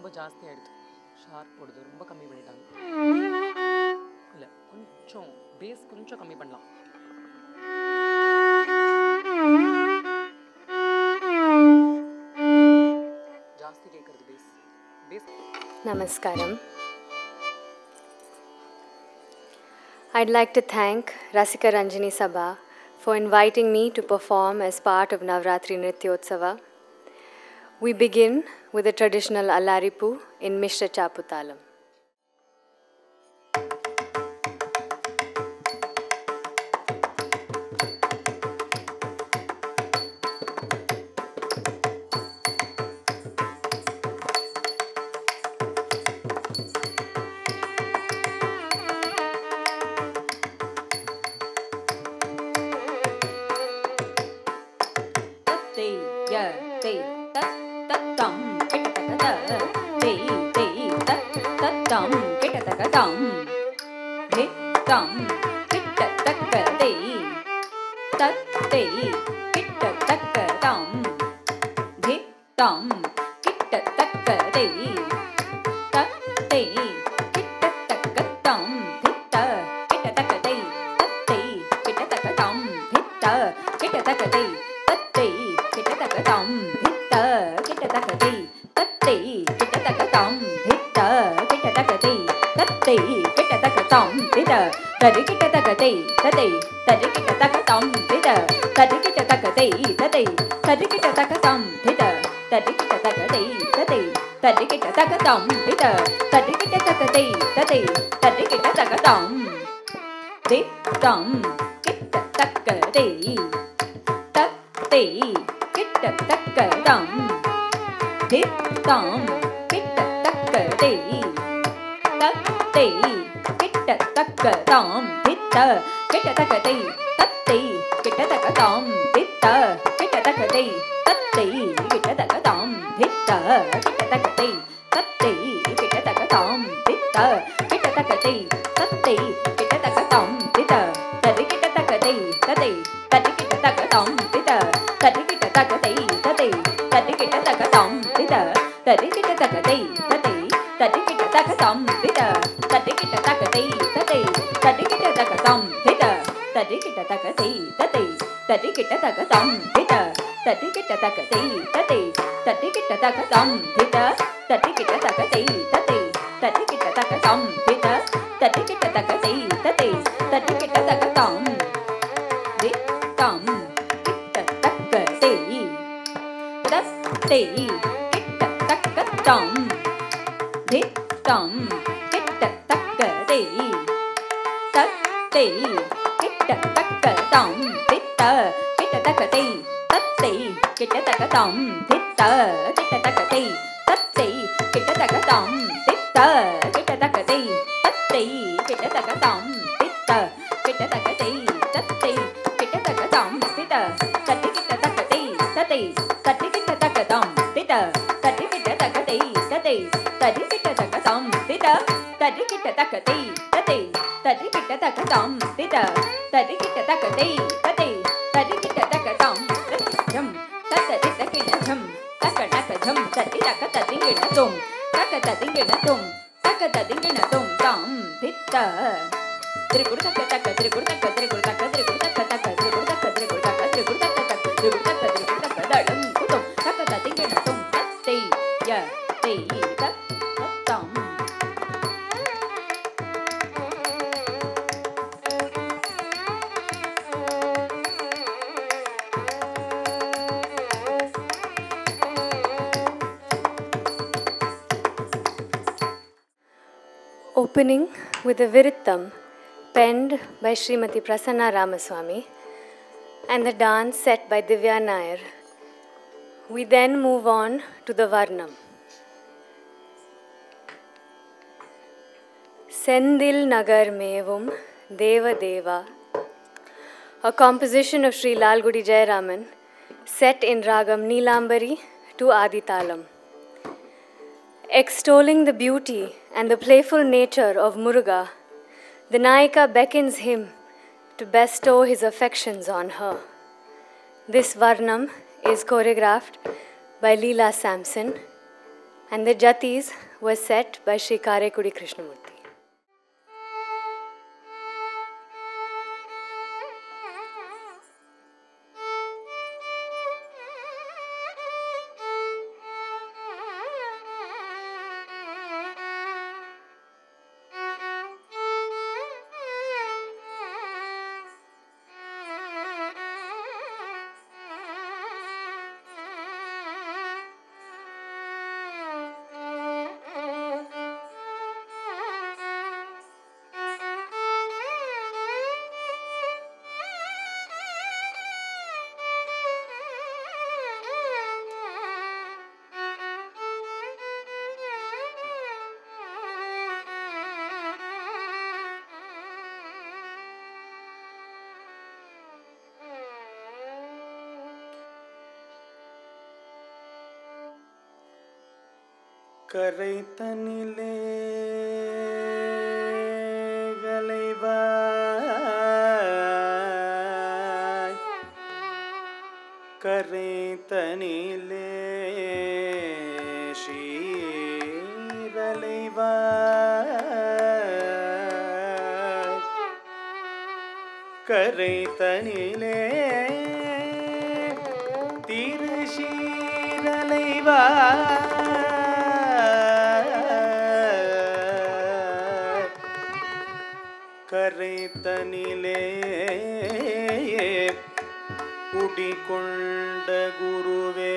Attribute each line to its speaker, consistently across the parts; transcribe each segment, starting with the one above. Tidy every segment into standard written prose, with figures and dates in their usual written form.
Speaker 1: ரொம்ப ஜாஸ்தி ஆகிடுது. ஷார்ப் போடுது ரொம்ப கம்மி பண்ணிட்டாங்க. இல்லை கொஞ்சம் பேஸ் கொஞ்சம் கம்மி பண்ணலாம். ஜாஸ்தி கேட்குறது base.
Speaker 2: Namaskaram. I'd like to thank Rasika Ranjini Sabha for inviting me to perform as part of Navratri Nrityotsava. We begin with a traditional Allaripu in Mishra Chaputalam. Opening with a Virittam penned by Srimati Prasanna Ramaswamy and the dance set by Divya Nair, we then move on to the Varnam. Sendil Nagar Mevum Deva Deva, a composition of Sri Lalgudi Jayaraman set in Ragam Neelambari to Aditalam. Extolling the beauty and the playful nature of Muruga, the Nayika beckons him to bestow his affections on her. This Varnam is choreographed by Leela Sampson and the jatis were set by Sri Karaikudi Krishnamurti.
Speaker 3: கரைத்தனிலே கலைவாய் கரைத்தனிலே ஷீரலைவாய் கரைத்தனிலே திருஷீரலைவாய் கரைத்தனிலே குடிகொண்ட குருவே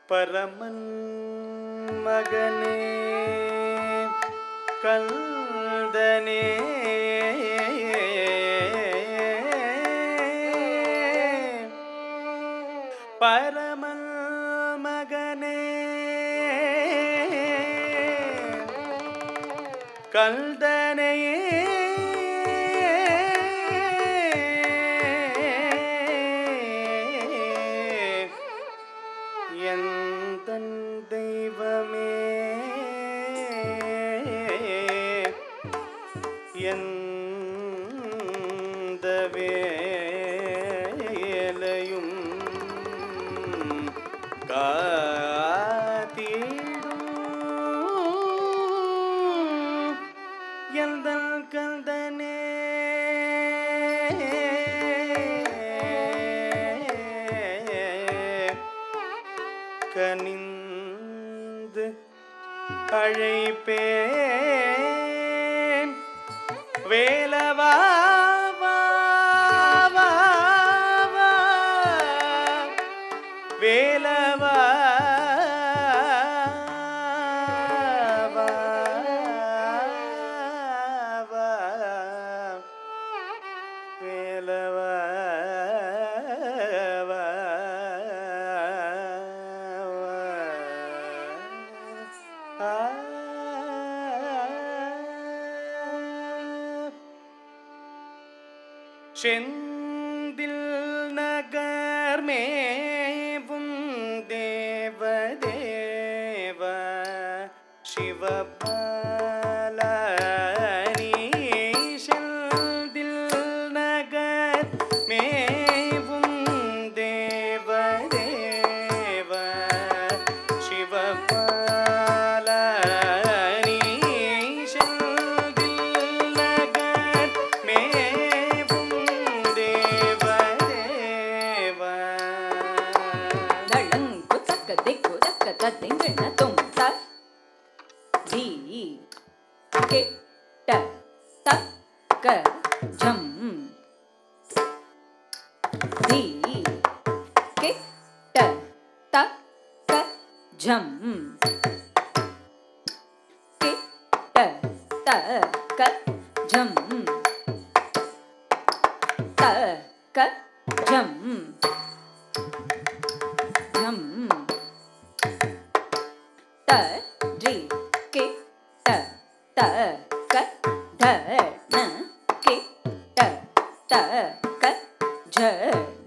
Speaker 3: பரமன் மகனே கந்தனே பரமன் மகனே கந்தனையே எந்தன் தெய்வமே எந்த வேலையும் காத்திடும் எந்தன் கந்தனே கனிந்து அழைப்பேன் வேலவா வா, வா, வா, வேலவா வா, வா, வேலவா வா, வா. செந்தில் நகர் மேவும் தேவதேவ சிவபாலனி செந்தில் நகர் மேவும் தேவதேவ சிவபாலனி செந்தில் நகர் மேவும் தேவதேவ
Speaker 4: தளங்கு தக்க திக்கு தக்க தத்திங்கண்ண தும்ப தி கெட்ட தக்க ஜம் தி கெட்ட தக்க ஜம் கெட்ட தக்க ஜம் தக்க ஜம் ஜம் த ரி கே ட த க த ந கே ட த க ஜ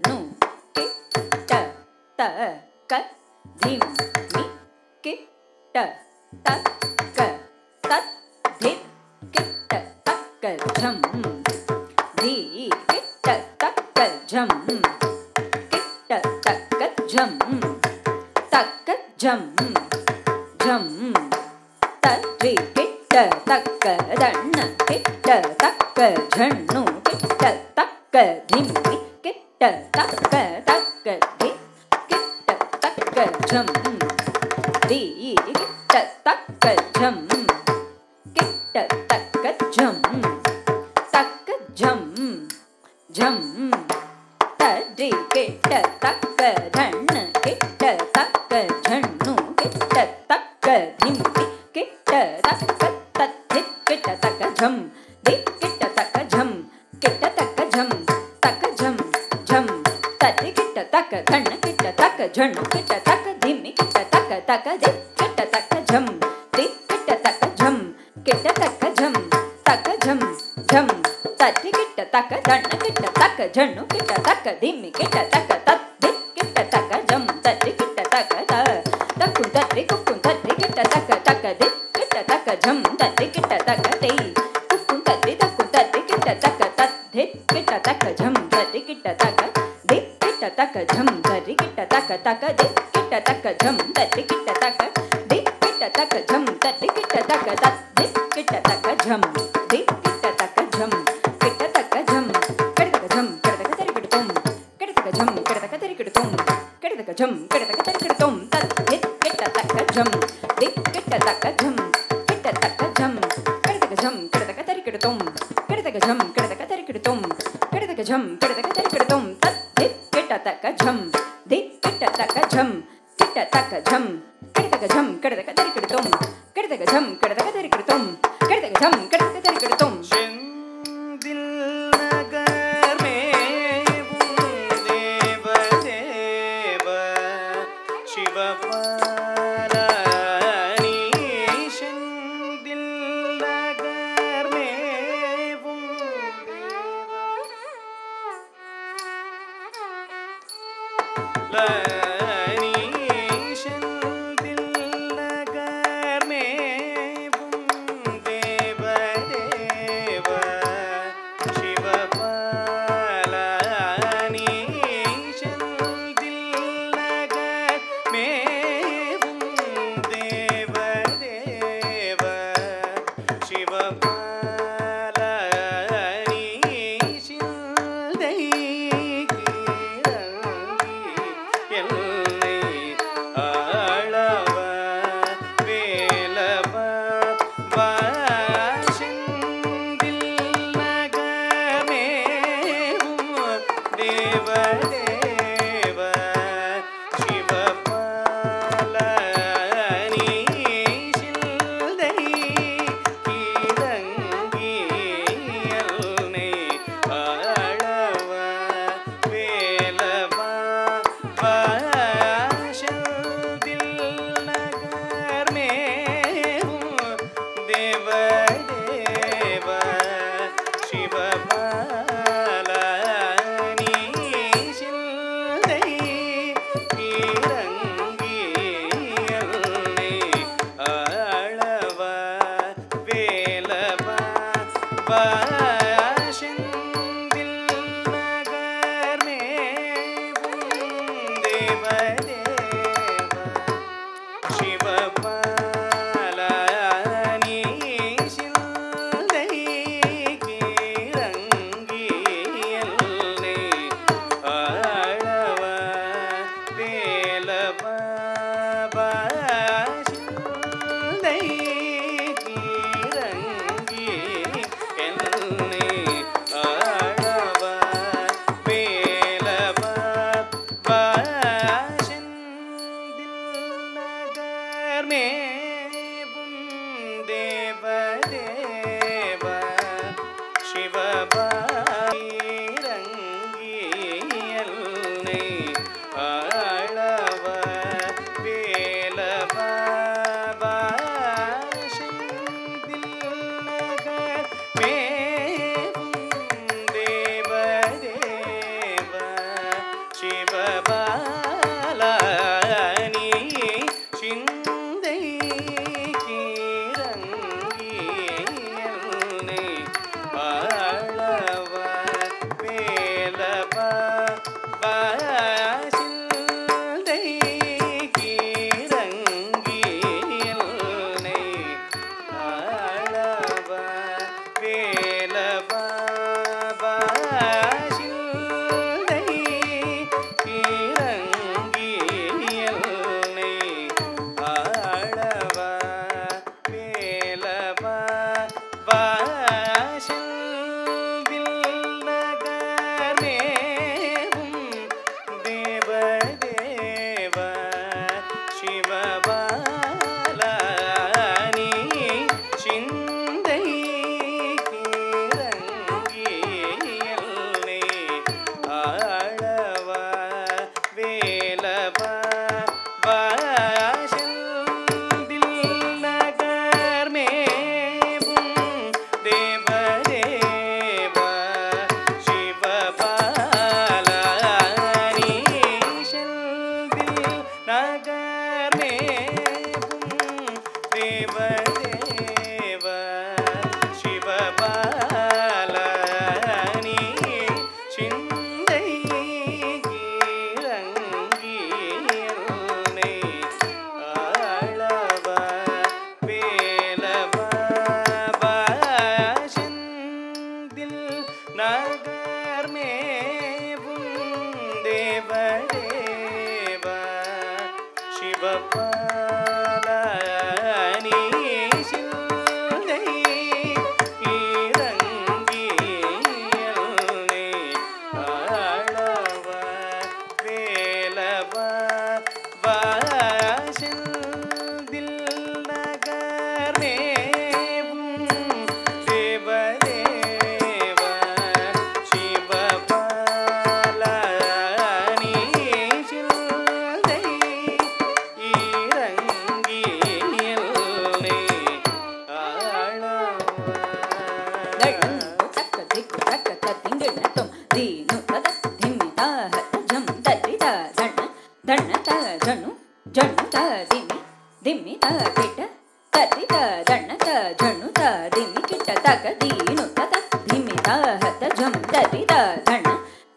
Speaker 4: நு கே ட த க திம் மி கே ட த க தத் திம் கே ட த க ஜம் தி கே ட ஜம் கிட்ட தக்க ஜம் தக்க ஜம் ஜம் தரி கிட்ட தக்க தண்ண கிட்ட தக்க ஜண்ணு கிட்ட தக்க திம்மி கிட்ட தக்க தக்க தி கிட்ட தக்க ஜம் தி கிட்ட தக்க ஜம் கிட்ட தக்க ஜம் தக்க ஜம் ஜம் தரி கிட்ட தக்க தண்ண கிட்ட தக்க ஜண்ணு கிட்ட தக்க திம்மி கிட்ட தக்க தத்தி கிட்ட தக்க ஜம் தி கிட்ட தக்க ஜம் கிட்ட தக்க ஜம் தக்க ஜம் ஜம் தத்தி கிட்ட தக்க தண்ண கிட்ட தக்க ஜண்ணு கிட்ட தக்க திம்மி கிட்ட தக்க தக்க தி கிட்ட தக்க ஜம் தி கிட்ட தக்க ஜம் கிட்ட தக்க ஜம் தக்க ஜம் ஜம் தத்தி கிட்ட தக்க தண்ண கிட்ட தக்க ஜண்ணு கிட்ட தக்க திம்மி கிட்ட தக்க தத்தி கிட்ட தக்க ஜம் தத்தி கிட்ட தக்க தக்கும் தத்தி குக்கும் தத்தி கிட்ட தக்க தக்க தி கிட்ட தக்க ஜம் தத்தி கிட்ட தக்க தி குக்கும் தத்தி தக்கும் தத்தி கிட்ட தக்க தத்தி கிட்ட தக்க ஜம் தத்தி கிட்ட தக்க தி கிட்ட தக்க ஜம் தத்தி கிட்ட தக்க தக்க தி கிட்ட தக்க ஜம் தத்தி கிட்ட தக்க தி கிட்ட தக்க ஜம் தத்தி கிட்ட தக்க தத்தி கிட்ட தக்க ஜம் தி கிட்ட தக்க ஜம் கிட்ட தக்க ஜம் கிட்ட ஜம் கிட்ட தக்க தரி கிட்ட தொம் கிட்ட தக்க ஜம் கிட்ட தக்க தரி கிட்ட தொம் கிட்ட தக்க ஜம் கிட்ட தக்க தரி கிட்ட தொம் தத்தி கிட்ட தக்க ஜம் தி கிட்ட தக்க ஜம் கிட்ட தக்க ஜம் கிட்ட தக்க ஜம் கிட்ட தக்க தரி கிட்ட தொம் கிட்ட தக்க ஜம் கிட்ட தக்க தரி கிட்ட தொம் கிட்ட தக்க ஜம் கிட்ட தக்க தரி கிட்ட தொம் தத்தி கிட்ட தக்க ஜம் தி கிட்ட தக்க ஜம் கிட்ட தக்க ஜம் கிட்ட தக்க ஜம் கிட்ட தக்க தரி கிட்ட தொம் கிட்ட தக்க ஜம் கிட்ட தக்க தரி கிட்ட தொம் கிட்ட தக்க ஜம் கிட்ட தக்க தரி கிட்ட தொம்
Speaker 3: செந்தில் நகர் மேவும் தேவதேவ சிவபாரணி செந்தில் நகர் மேவும் லனி செந்தில் நகர் மேவும் தேவதேவ சிவபாலனி செந்தில் நகர் மேவும் தேவதேவ சிவபாலனி சிந்தை எல்லை ஆளவ வேலவ வாசெந்தில் நகமேவும் தேவதேவ சிவபாலனி சிந்தை கீரங்கி எல்லை ஆளவ வேலவ வாசெந்தில் நகர் மேவும் தேவதேவ சிவபாலனி சிந்தை கீரங்கி எல்லை ஆளவ வேலவ வாசெந்தில் நகர் மேவும் தேவதேவ சிவபாலனி சிந்தை கீரங்கி எல்லை ஆளவ வேலவ வாசெந்தை கீரங்கி எல்லை ஆளவ வேலவ வாசெந்தில் நகர் மேவும் தேவதேவ சிவபாரங்கி எல்லை ஆளவ வேலவ வாசெந்தில் நகர் மேவும் தேவதேவ சிவபாலனி சிந்தை கீரங்கி எல்லை ஆளவ வேலவ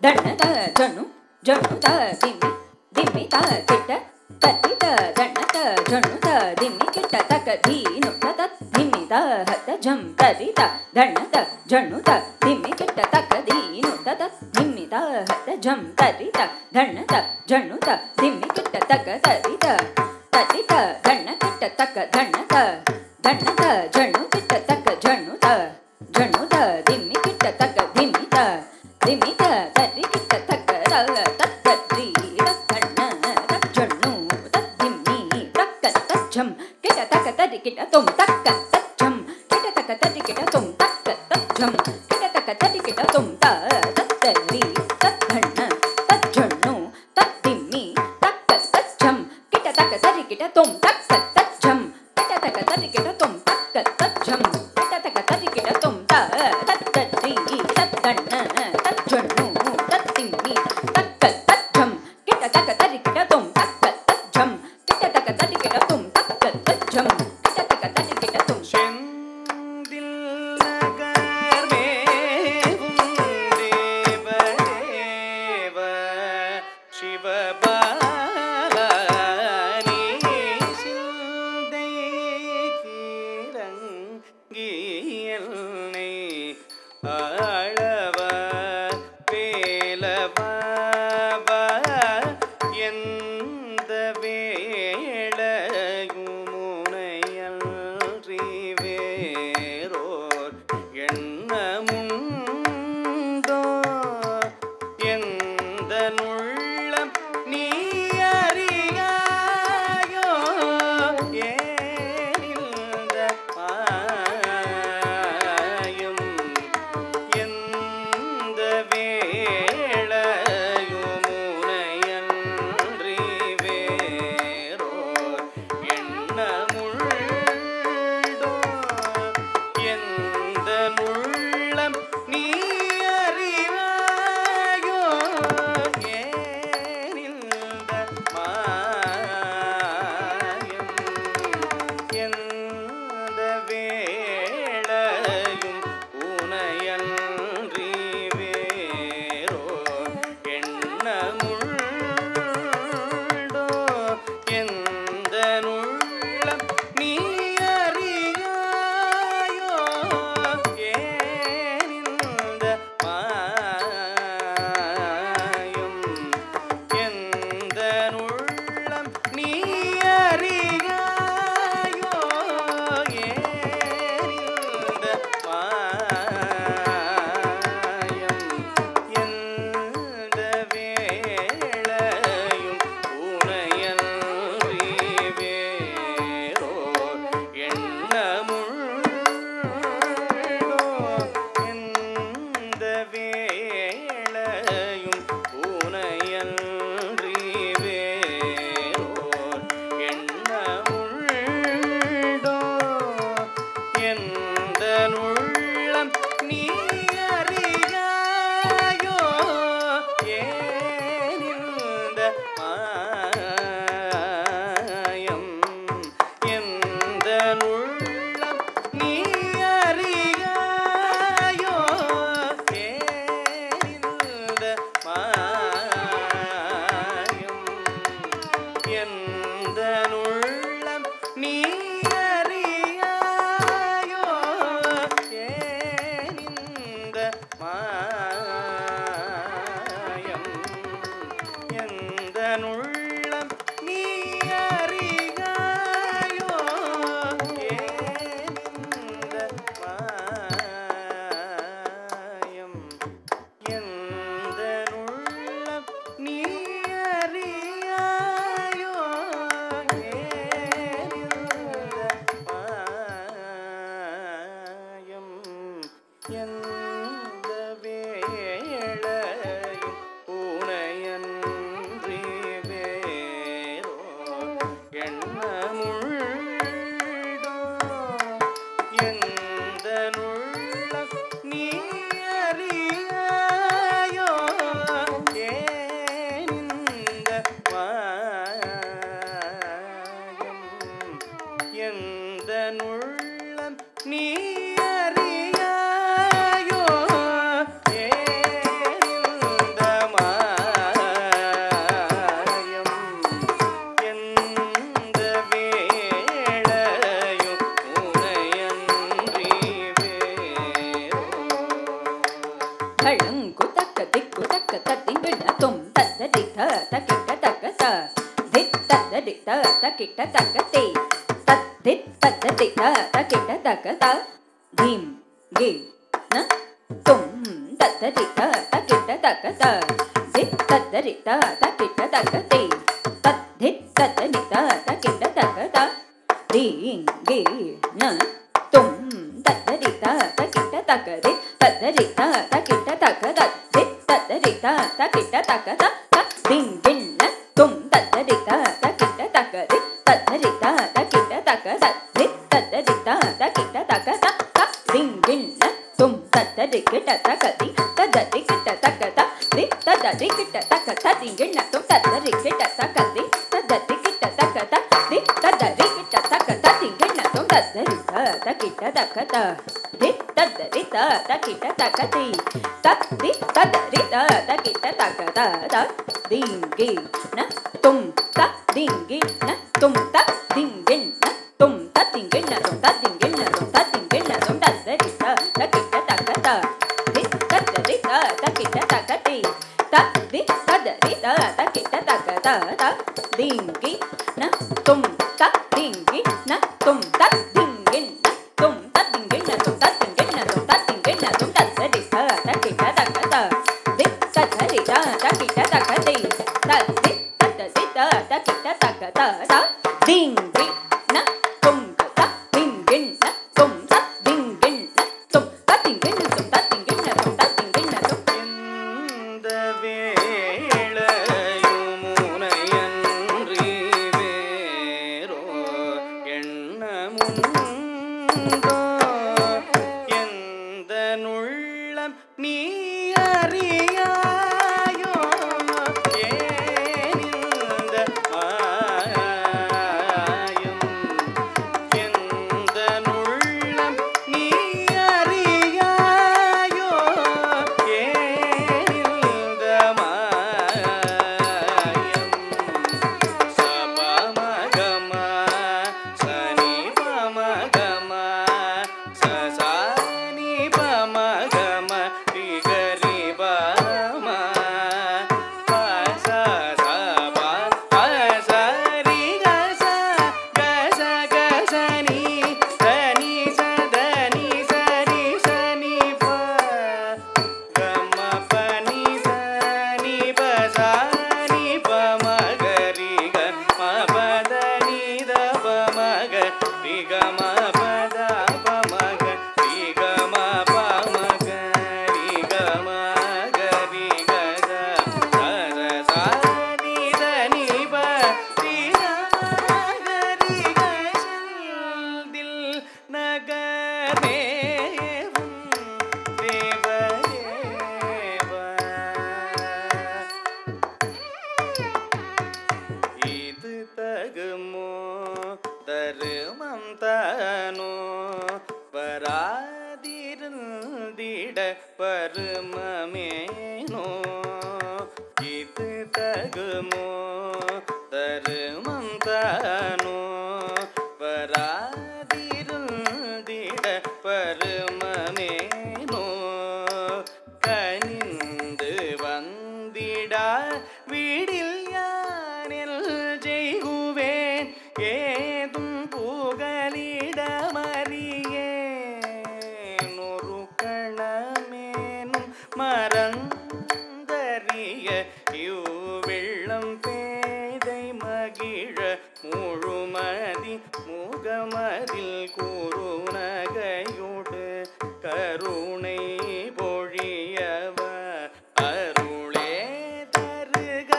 Speaker 4: தண்ணத ஜனு ஜனுத திம்மி திம்மி த கிட்ட தத்தித தண்ணத ஜனுத திம்மி கிட்ட தக்க தீனு தத திம்மி த ஹத ஜம் தரித தண்ணத ஜனுத திம்மி கிட்ட தக்க தீனு தத திம்மி த ஹத ஜம் தரித தண்ணத ஜனுத திம்மி கிட்ட தக்க தரித தரித தண்ண கிட்ட தக்க தண்ணத தண்ணத ஜனு கிட்ட தக்க ஜனுத ஜனுத திம்மி கிட்ட தக்க திம்மித திம்மித தரி கிட்ட தக்க தத்தரி தண்ண தஜனு தத்திம்மி தக்க தஜம் கிட்ட தக்க தரி கிட்ட தும் தக்க தஜம் கிட்ட தக்க தரி கிட்ட தும் தக்க தஜம் கிட்ட தக்க தரி கிட்ட தும் தத்தரி தண்ண தஜனு தத்திம்மி தக்க தஜம் கிட்ட தக்க தரி கிட்ட தும் தக்க தஜம் கிட்ட தக்க தரி கிட்ட தும் தக்க தஜம் கிட்ட தக்க தரி கிட்ட தும் தத்தரி தண்ண தஜனு தத்திம்மி தக்க தஜம் கிட்ட தக்க தரி கிட்ட தும் தக்க தஜம் கிட்ட தக்க தரி கிட்ட தும் தக்க தஜம் கிட்ட தக்க தரி கிட்ட தும்
Speaker 3: செந்தில் நகர் மேவும் தேவதேவ சிவபாலனி சிந்தை கீரங்கியல்னை ஆளவ வேலவ எந்த வேளையுமுனையன்றி வேறோர் எண்ணமுண்டோ எந்த நுள்ளம் நீ அறியாயோ ஏனில்த மாயம் எந்த வேளையுமுனையன்றி வேறோர் எண்ணமுள்ளோ எந்த நுள்ளம் நீ அறிவாயோ ஏனில்த மாயம் எந்த வேளையும் உனையன்றி வேறோர் எண்ணமுள்ளோ எந்த நுள்ளம் நீ அறியாயோ ஏனில்த மாயம் எந்த நுள்ளம் நீ அறியாயோ ஏனில்த மாயம் எந்த வேளையும் உனையன்றி வேறோர் எண்ணமுள்ளோ எந்த வேளையும் உனையன்றி வேறோர் எண்ணமுள்ளோ எந்த நுள்ளம் நீ அறியாயோ ஏனில்த மாயம் எந்த நுள்ளம் நீ அறியாயோ ஏனில்த மாயம் எந்த நுள்ளம் நீ அறியாயோ ஏனில்த மாயம் எந்த நுள்ளம் நீ அறியாயோ ஏனில்த மாயம் எந்த நுள்ளம் நீ அறியாயோ ஏனில்த மாயம் எந்த வேளையும் உனையன்றி வேறோர்
Speaker 4: திங்கிண்ண தும் தத்தடி தக்கிட்ட தக்கத தித் தத்தடி தக்கிட்ட தக்கதே தத்தித் தத்தடி தக்கிட்ட தக்கத தீம் கே ந தும் தத்தடி தக்கிட்ட தக்கத தித் தத்தடி தக்கிட்ட தக்கதே தத்தித் தத்தடி தக்கிட்ட தக்கத தீம் கே ந தும் தத்தடி தக்கிட்ட தக்கதே தத்தடி தக்கிட்ட தக்கத தித் தத்தடி தக்கிட்ட தக்கத திங்கிண்ண தும் தத்தடி தக்கிட்ட தக்கதே தத்தடி தக்கிட்ட தக்கத தித் தத்தடி தக்கிட்ட தக்கத திங்கிண்ண தும் தத்தடி கிட்ட தக்கதி தத்தடி கிட்ட தக்கத தித் தத்தடி கிட்ட தக்கத திங்கிண்ண தும் தத்தடி கிட்ட தக்கதி தத்தடி கிட்ட தக்கத தித் தத்தடி கிட்ட தக்கத திங்கிண்ண தும் தத்தடி தக்கிட்ட தக்கத தித் தத்தடி தக்கிட்ட தக்கதி தத்தி தத்தடி தக்கிட்ட தக்கத திங்கி ந தும் திங்கி ந தும் திங்கிண்ண தும் திங்கிண்ண தும் திங்கிண்ண தும் திங்கிண்ண தும் தத்தடி தக்கிட்ட தக்கத தித் தத்தடி தக்கிட்ட தக்கதி தத்தி தத்தடி தக்கிட்ட தக்கத திங்கி ந தும் திங்கி ந தும் திங்கிண்ண தும் திங்கிண்ண தும் திங்கிண்ண தும் திங்கிண்ண தும் தத்தடி தக்கிட்ட தக்கத தித் தத்தடி தக்கிட்ட தக்கதி தத்தி தத்தடி தக்கிட்ட தக்கத திங்கி ந தும் திங்கிண்ண தும் திங்கிண்ண தும் திங்கிண்ண தும் திங்கிண்ண தும் திங்கிண்ண தும்
Speaker 3: எந்த வேளையும் உனையன்றி வேறோ எண்ணமுண்டோ எந்த நுள்ளம் நீ அறியாயோ ஏனிந்த மாயம் எந்த நுள்ளம் நீ அறியாயோ ஏனிந்த மாயம் சபமகம சனி பமகம சசனி பமகம திகரி பம பச சப பசரி கச கச கசனி சனி சதனி சரி சனி ப கம பனி சனி பசனி பமகரி க மபதனி தப மக ரிகம பத பமக ரிகம பமக ரிகம கரி கத சர சாதி தனி ப ரிகரி கசல் தில் நகரேவும் தேவதேவ இது தகுமோ தருமம் தானோ வராதிருந்திட பருமமேனோ இது தகுமோ தருமம் தானோ வராதிருந்திட பருமமேனோ கனிந்து வந்திடா விடில் யானில் செய்குவேன் ஏதும் புகலிடமறியேன் ஒரு கணமேனும் மறந்தறிய இவ்வெள்ளம் பேதை மகிழ முழுமதி முகமதில் குறுநகையோடு கருணை பொழியவ அருளே தருக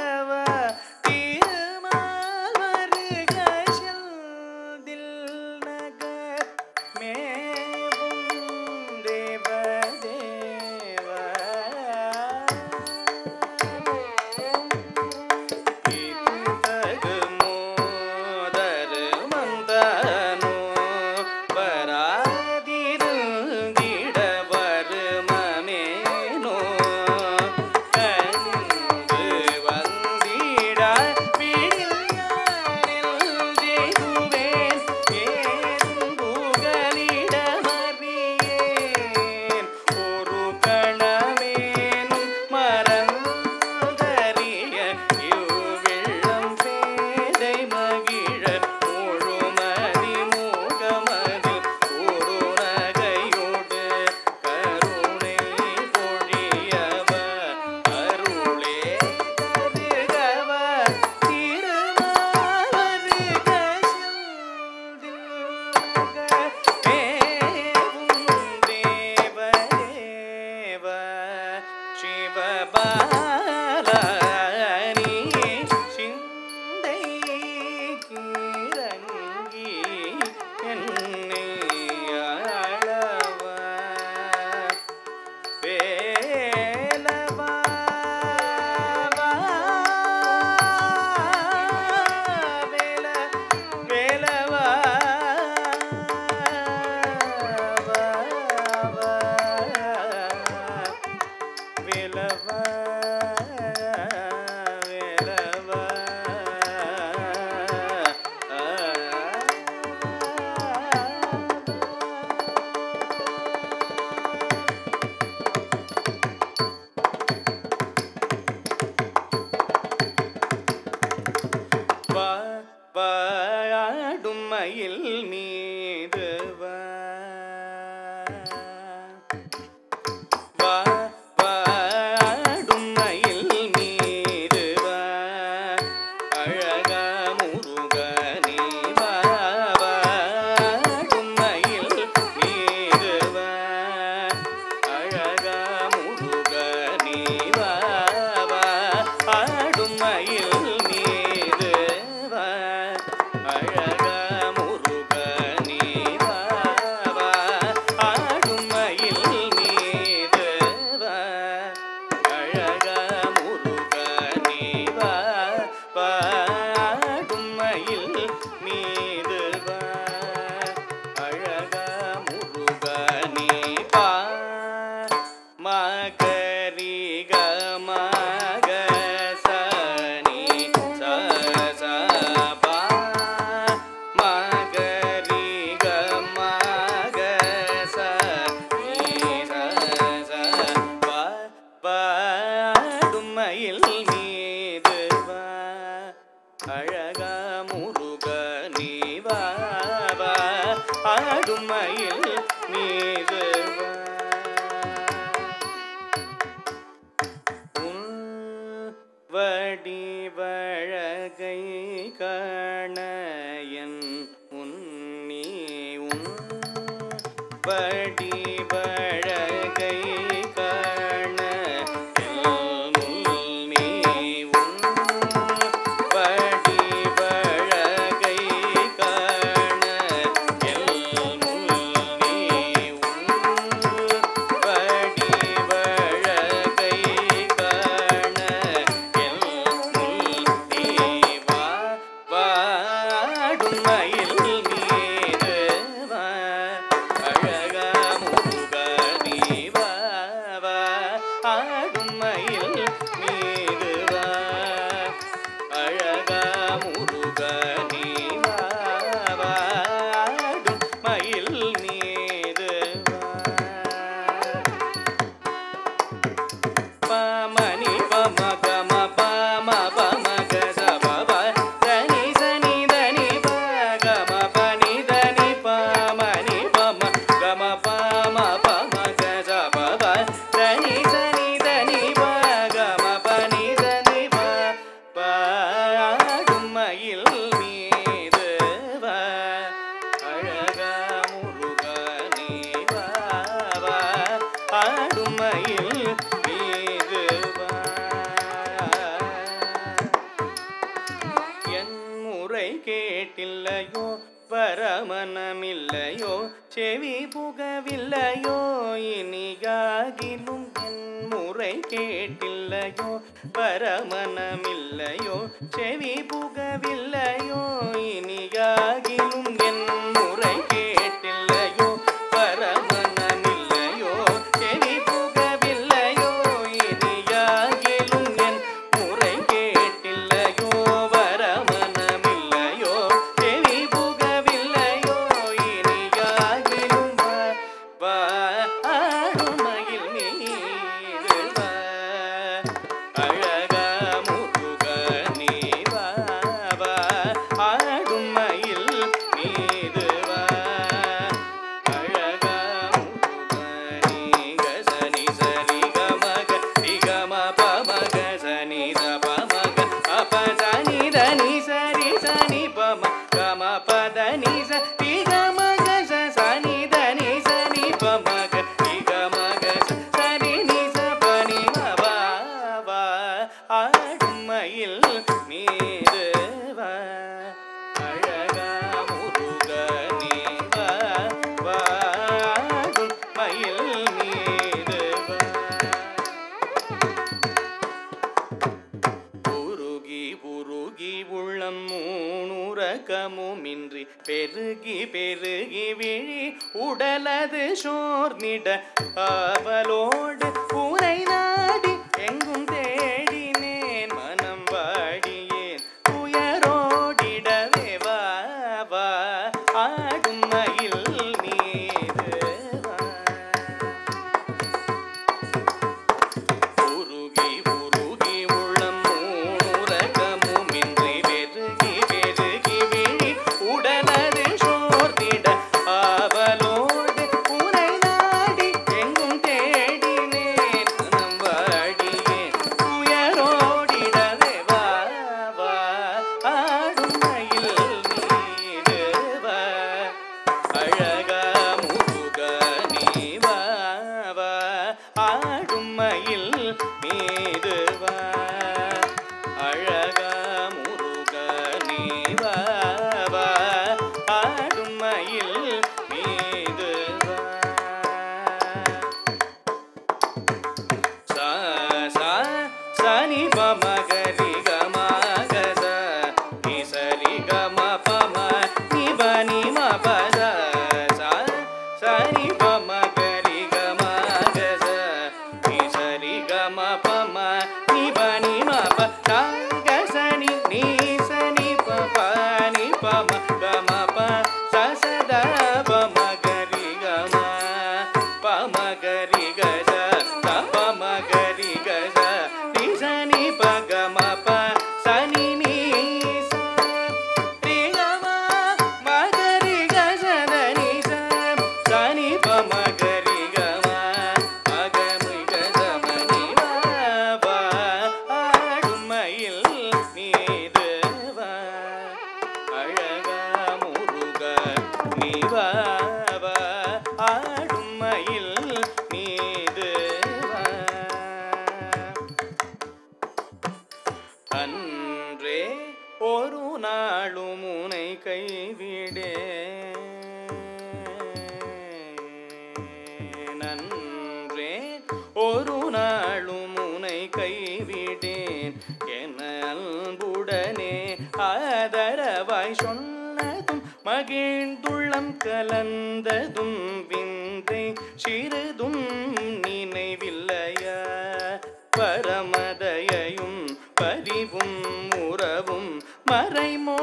Speaker 3: ஆடும் மயில் மீதுவா மயில் மீது வா அழகா முருகனே வா வாடும் மயில் மீது வா உருகி உருகி உள்ளம் மூணுரகமுமின்றி பெருகி பெருகி விழி உடலது சோர்ந்திட அவளோடு உனை நாடி எங்கும் தேடினேன் மனம் வாடியேன் துயரோடிடவே வா வா ஆடும் மயில் மீது வா உருகி உருகி உள்ளம் மூணுரகமுமின்றி பெருகி பெருகி விழி உடலது சோர்ந்திட அவளோடு உனை நாடி எங்கும் தேடினேன் மனம் வாடியேன் துயரோடிடவே வா வா ஆடும் மயில் மீது வா அழகா முருகனே வா வா ஆடும் மயில் மீது வா அழகா முருகனே வா வா ஆடும் மயில் மீது வா சா சா சனி பமகரி கமகத நிசரி கம பம நிபனி மபத சா சனி பமகரி கமகத நிசரி கம பம நிபனி மப சங்கசனி நீசனி பபனி பம கம ப சசத பமகரி கம பமகரி கஜ பமகரி கஜ நிசனி பகம ப சனி நீச ரிகம மகரி கஜத நிச சனி பமகரி கம மகமி கஜமணி வா ஆடும் மயில் மீது வா அழகா முருக நீ வா வா ஆடும் மயில் மீது வா அன்றே ஒரு நாளும் உனை கைவிடேன் நன்றே ஒரு நாளும் உனை கைவிடேன் என அன்புடனே ஆதரவாய் சொன்னதும் மகிழ்ந்துள்ளம் கலந்ததும் விந்தை சிறிதும் நினைவில்லையா பரமதயையும் பரிவும் உறவும் மறைமோ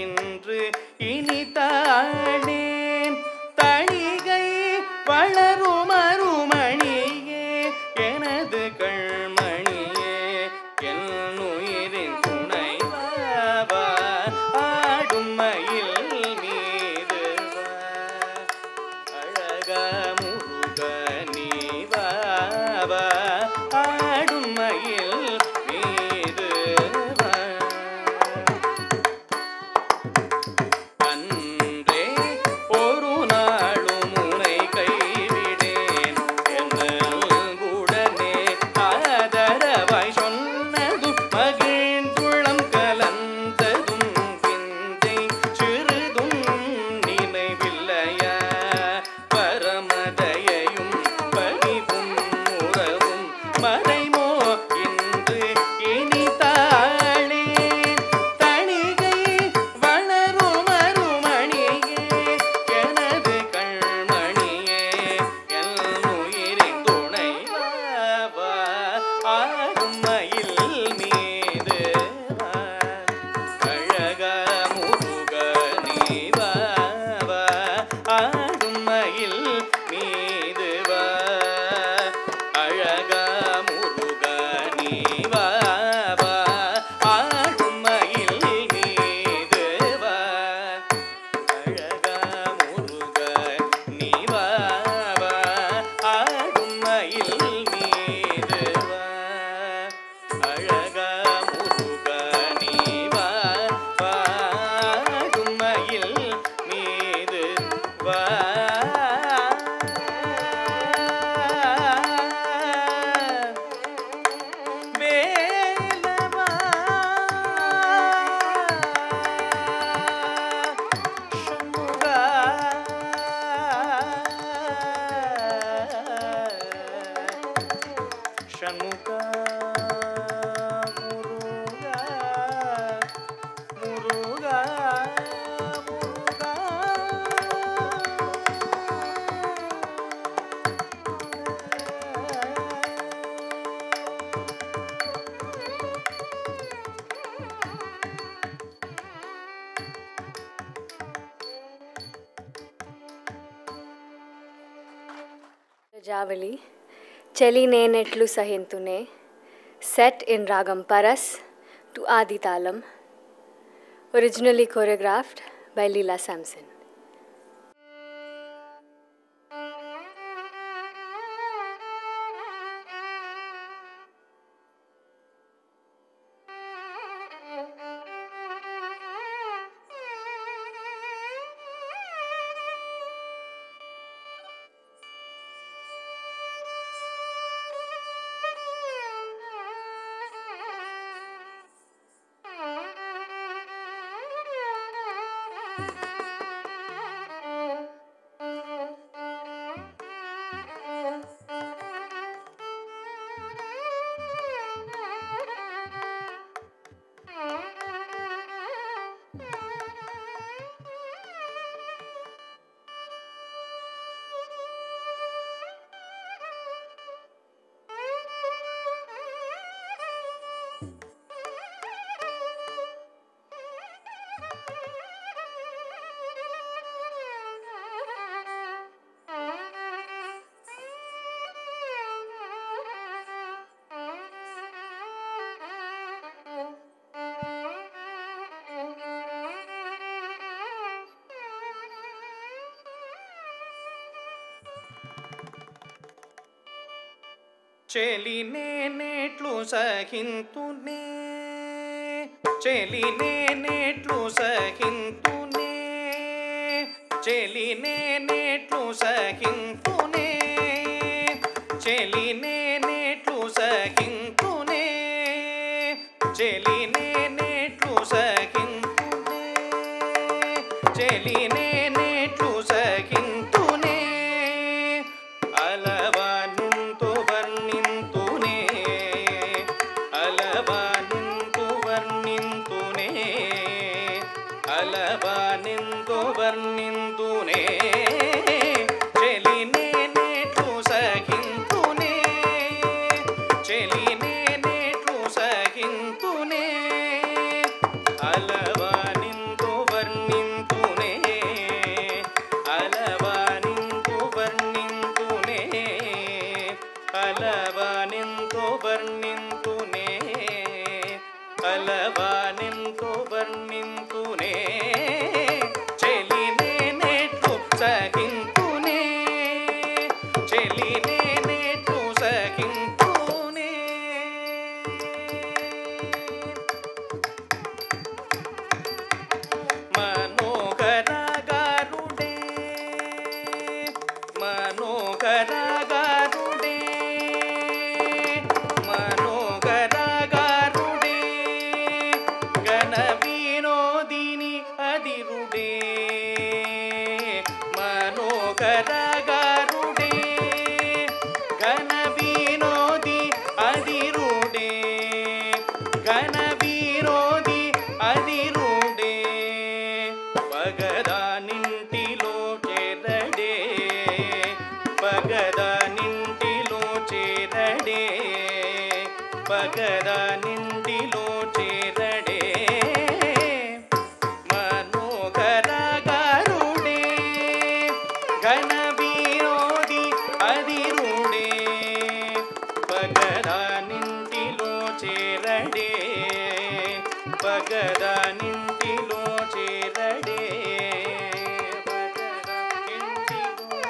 Speaker 3: இன்று இனி தாழேன் தணிகை வளரும் அருமணியே எனது கண்மணியே என் உயிரின் துணை வா ஆடும் மயில் மீது வா அழகா முருகனே வா வா ஆடும் மயில் மீது வா அன்றே ஒரு நாளும் உனை கைவிடேன் என்ற அன்புடனே ஆதரவாய் சொன்னதும் மகிழ்ந்துள்ளம் கலந்ததும் விந்தை சிறிதும் நினைவில்லையா பரமதயையும் பரிவும் உறவும் மறைமோ இன்று இனி தாழேன் தணிகை வளரும் அருமணியே எனது கண்மணியே என் உயிரின் துணை வா ஆடும் மயில் மீது
Speaker 2: Javali, Cheli Nenetlu Sahintune, set in Ragam Paras to Adi Talam, originally choreographed by Leela Samson.
Speaker 3: చెలి నేనెట్లు సహింతునే చెలి నేనెట్లు సహింతునే చెలి నేనెట్లు సహింతునే చెలి నేనెట్లు సహింతునే చెలి నేనెట్లు సహింతునే చెలి నేనెట్లు సహింతునే అలవానింతు వర్ణింతునే అలవానింతు వర్ణింతునే అలవానింతు వర్ణింతునే చెలి నేనెట్లు సహింతునే చెలి నేనెట్లు సహింతునే అలవానింతు వర్ణింతునే అలవానింతు వర్ణింతునే అలవానింతు వర్ణింతునే అలవానింతు వర్ణింతునే చెలి నేనెట్లు సహింతునే చెలి నేనెట్లు సహింతునే మనోహరగారుడే మనోహరగారుడే మనోహరగారుడే గణ వినోదిని అదిరుడే మనోహరగారుడే గణ వినోది అదిరుడే గణ వినోది అదిరుడే పగదానింటిలో చేరడే పగదానింటిలో చేరడే పగదానింటిలో చేరడే మనోహరగారుడే ఘన వినోది అదిరుడే పగదానింటిలో చేరడే పగదానింటిలో చేరడే పగదానింటిలో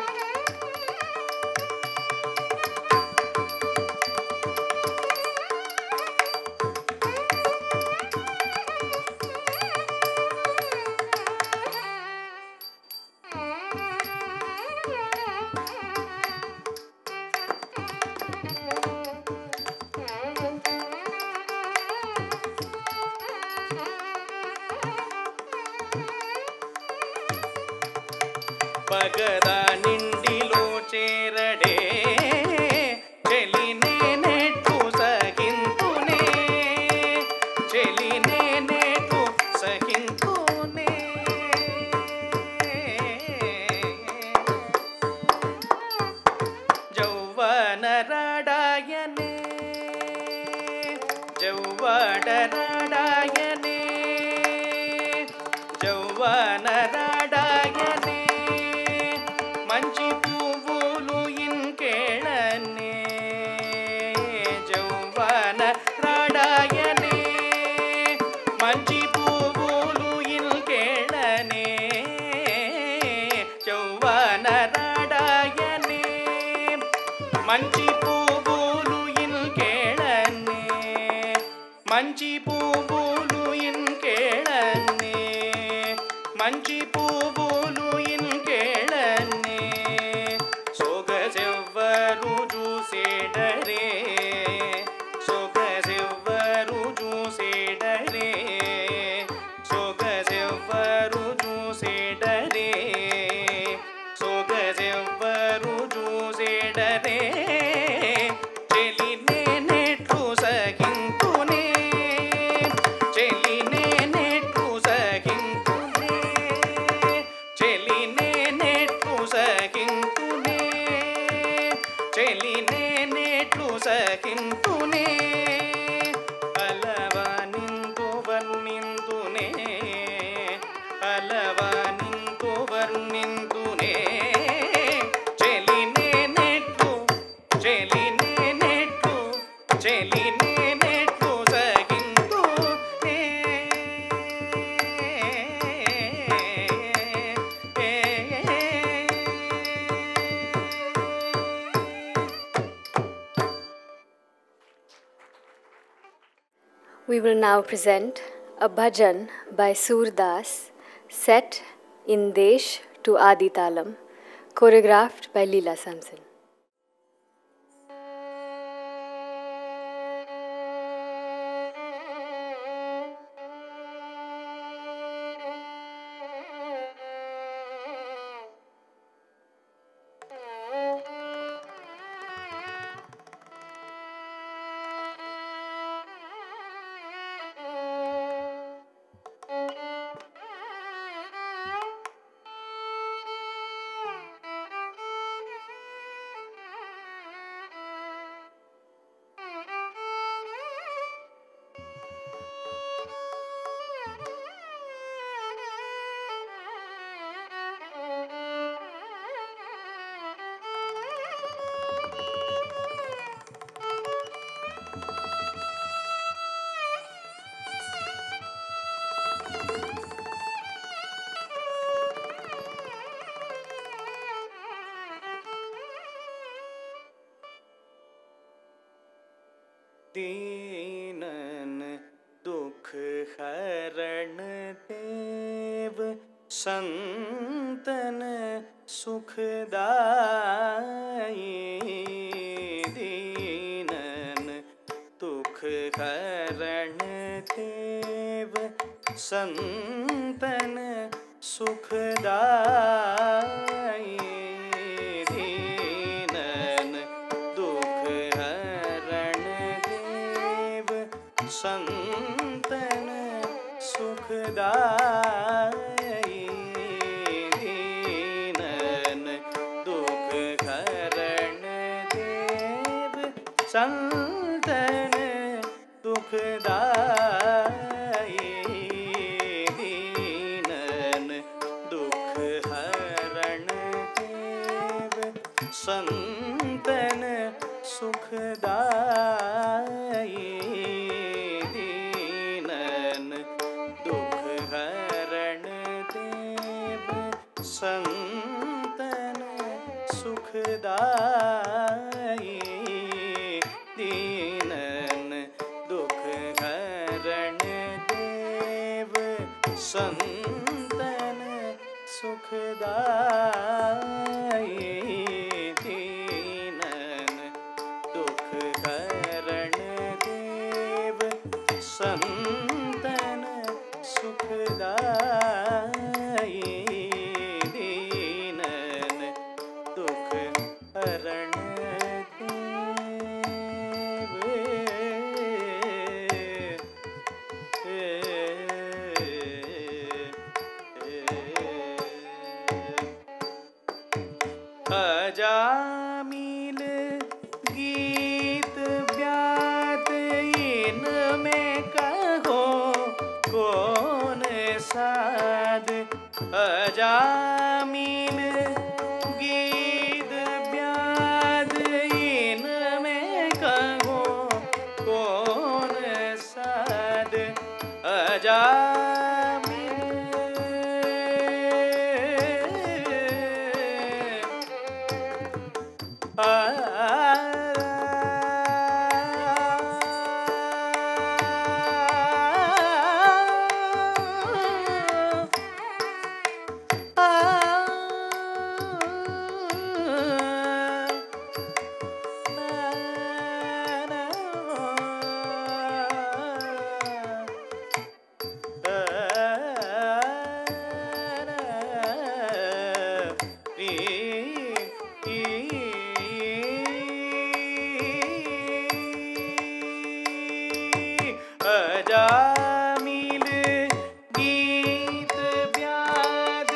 Speaker 3: పగదానింటిలో చేరడే చెలి నేనెట్లు సహింతునే చెలి నేనెట్లు సహింతునే జౌవనరాడాయనే జౌవనరాడాయనే జౌవనరాడాయనే మంచి పువ్వులు ఇంకే మంచి పువ్వులు ఇన్కేళనే మంచి పువ్వులు ఇన్కేళనే సొగసెవ్వరు చూసేడరే సొగసెవ్వరు చూసేడరే సొగసెవ్వరు చూసేడరే సొగసెవ్వరు చూసేడరే చెలినే నెట్లు సగింతునే చెలినే నెట్లు సగింతునే చెలినే నెట్లు సగింతునే చెలినే నెట్లు సగింతునే అలవా నిందు వర్ణింతునే అలవా నిందు వర్ణింతునే చెలినే నెట్లు చెలినే నెట్లు చెలినే నెట్లు సగింతునే
Speaker 2: We will now present a bhajan by Surdas set in Desh to Adi Talam, choreographed by Leela Samson.
Speaker 3: दीनन दुख हरण देव संतन सुखदाई दीनन दुख हरण देव संतन सुखदाई दीनन दुख हरण देव संतन सुखदाई दीनन दुख हरण देव संतन दुखदाई दीनन दुख हरण देव संतन सुखदाई दीनन दुख हरण देव संतन सुखदाई दीनन दुख हरण देव संतन सुखदाई दीनन दुख हरण देव संतन सुखदाई दीनन दुख हरण अजामिल गीत ब्यात इनमें कहो कौन साध अजामिल गीत ब्यात इनमें कहो कौन साध जामिल गीत ब्याद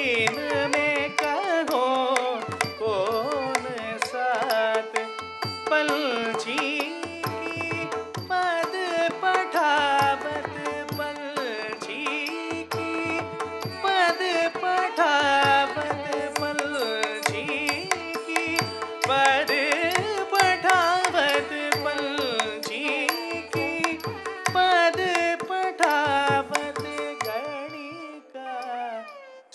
Speaker 3: इनमें कहो कौन साथ पलछी की पद पठावत पलछी की पद पठावत पलछी की पद पठावत पलछी की पद पठावत गणिका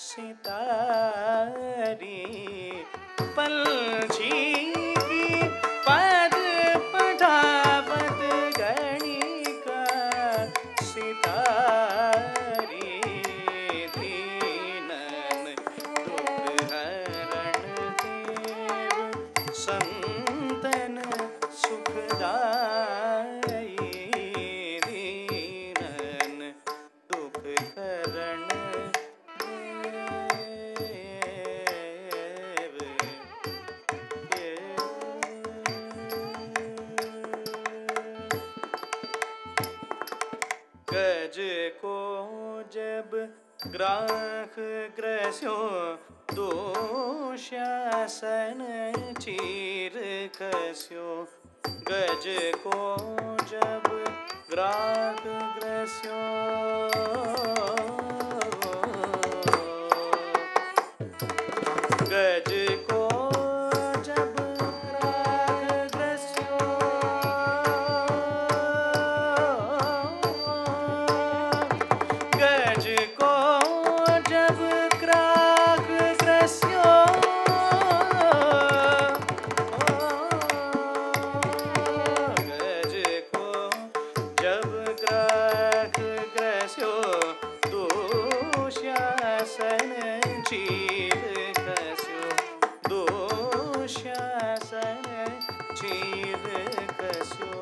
Speaker 3: सितारी पलछी की पद पठावत गणिका सितारी दीनन दुख हरण देव संतन सुखदाई दीनन दुख हरण गज को जब ग्राह ग्रस्यो दोषासन चीर खस्यो गज को जब ग्राह ग्रस्यो गज को जब ग्राह ग्रस्यो गज को जब ग्राह ग्रस्यो गज को जब ग्राह ग्रस्यो दोषासन चीर खस्यो दोषासन चीर खस्यो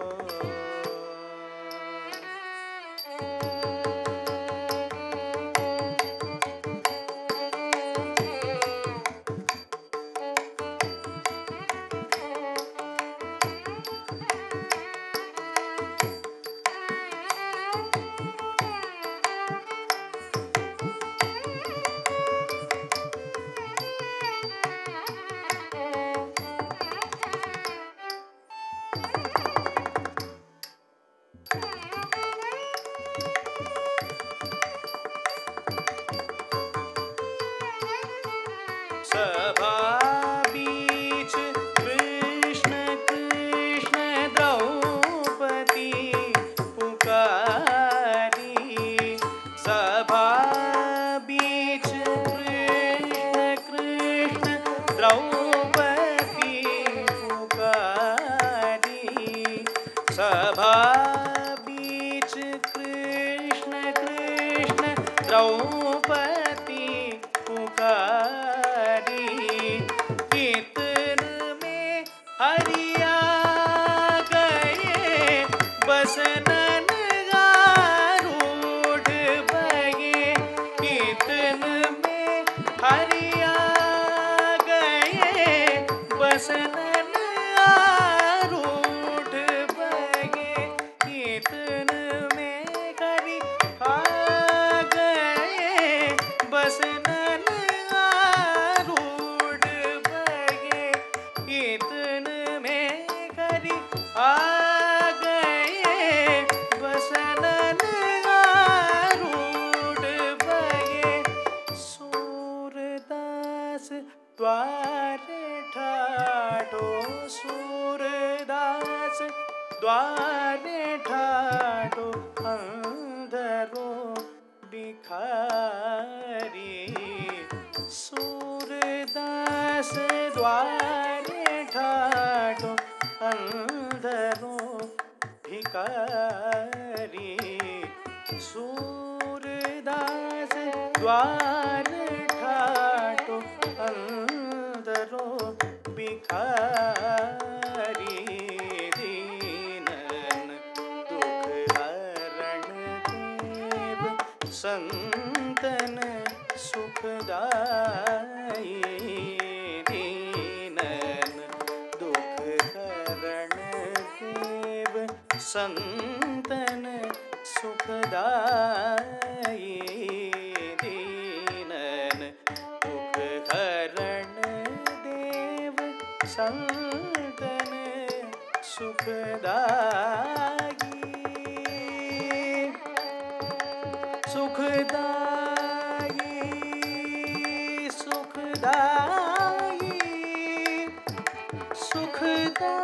Speaker 3: सभा बीच कृष्ण कृष्ण द्रौपदी पुकारी सभा बीच कृष्ण कृष्ण द्रौपदी पुकारी सभा बीच कृष्ण कृष्ण द्रौपदी पुकारी कीर्तन में हरिया गए बसनन आरूढ़ बगे कीर्तन में हरिया गए बसनन आरूढ़ बगे कीर्तन में हरि आ गए बसनन आरूढ़ बगे कीर्तन में हरि आ गए बसनन आरूढ़ बगे सूरदास द्वार ठाठो सूरदास द्वार ठाठो अंधरो भिखारी सूरदास द्वार ठाठो अंधरो भिखारी सूरदास द्वार ठाठो अंधरो भिखारी दीनन दुख हरण देव संतन सुखदाई दीनन दुख हरण देव संतन सुखदाई दीनन दुख हरण देव संतन सुखदाई सुखदाई सुखदाई सुखदाई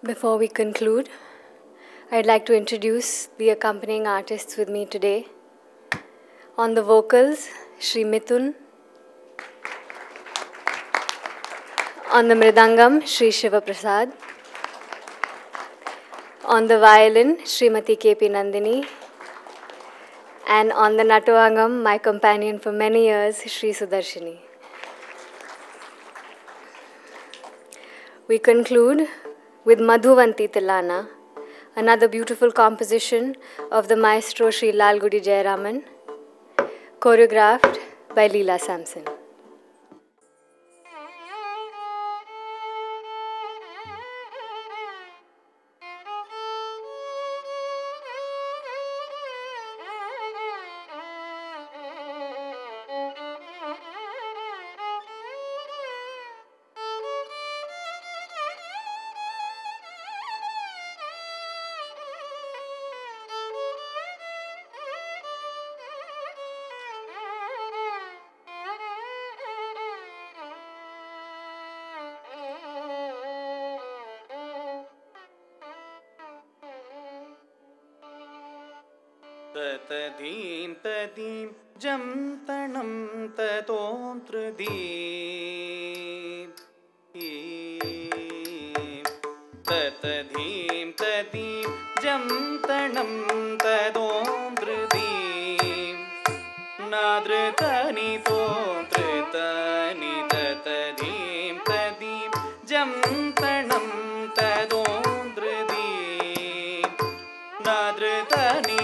Speaker 2: Before we conclude, I'd like to introduce the accompanying artists with me today. On the vocals, Shri Mithun. On the mridangam, Shri Shiva Prasad. On the violin, Srimati K.P. Nandini. And on the Natuvangam, my companion for many years, Shri Sudarshini. We conclude with Madhuvanti Tilana, another beautiful composition of the maestro Shri Lalgudi Jayaraman, choreographed by Leela Samson.
Speaker 3: ततधीं तदीं जं तणं ततोऽन्तृदीं ततधीं तदीं जं तणं ततोऽन्तृदीं नादृतनि तोऽन्तृतनि ततधीं तदीं जं तणं ततोऽन्तृदीं नादृतनि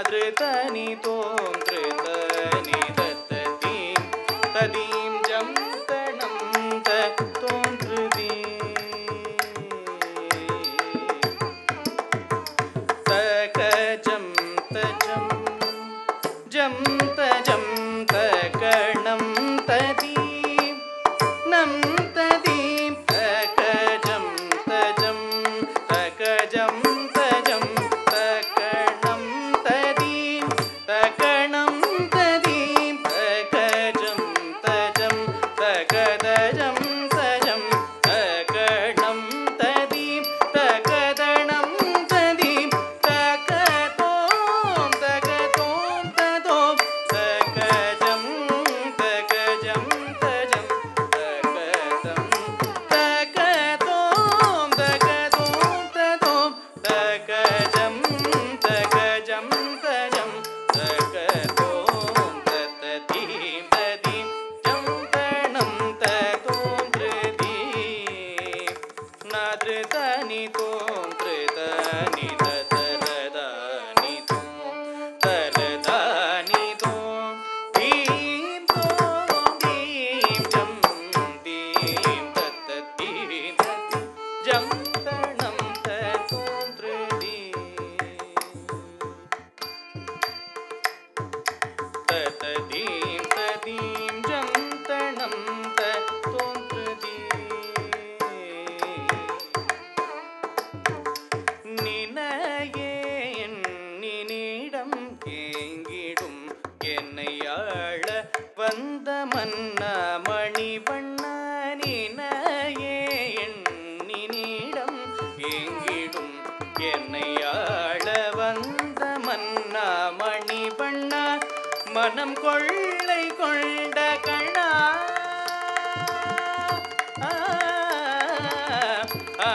Speaker 3: nadritani tom tritani tattadim tadim jam tanam ta tom tridim takajam tajam jam tajam takanam tadim nam tadim takajam tajam takajam tajam takanam tadim takanam tadim takajam tajam takadajam tajam takanam tadim takadanam tadim takatom takatom tadom takajam takajam tajam takatam takatom takatom tadom takajam takajam tajam takatom tatadim tadim jam tanam tatom tridim nadritani tom tritani tataradani tom taradani tom dim tom dim jam dim tatadim jam tanam tatom tridim tatadim tadim jam tanam tatom tridim நினையே நினிடம் ஏங்கிடும் என்னையாள வந்த மன்னா மணிவண்ண நினையே நினிடம் ஏங்கிடும் என்னையாள வந்த மன்னா மணிவண்ண மனம் கொள்ளை கொண்ட கண்ணா ஆ, ஆ,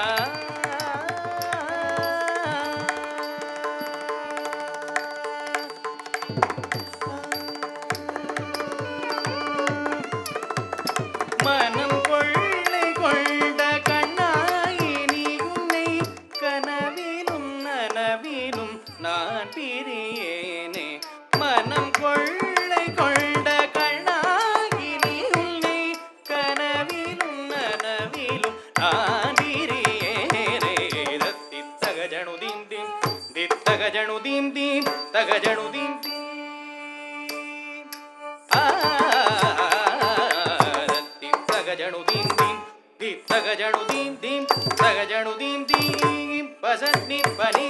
Speaker 3: மனம் கொள்ளை கொண்ட கண்ணாயினி உன்னை கனவிலும் நனவிலும் நான் பிரியேனே மனம் கொள்ளை கொண்ட கண்ணாயினி உன்னை கனவிலும் நனவிலும் நான் பிரியேனே தித்தகஜனு தீம் தீம் தித்தகஜனு தீம் தீம் தகஜனு தீம் தீம் தகஜனு தீம் தீம் தகஜனு தீம் தீம் தகஜனு தீம் தீம் பசனி பனி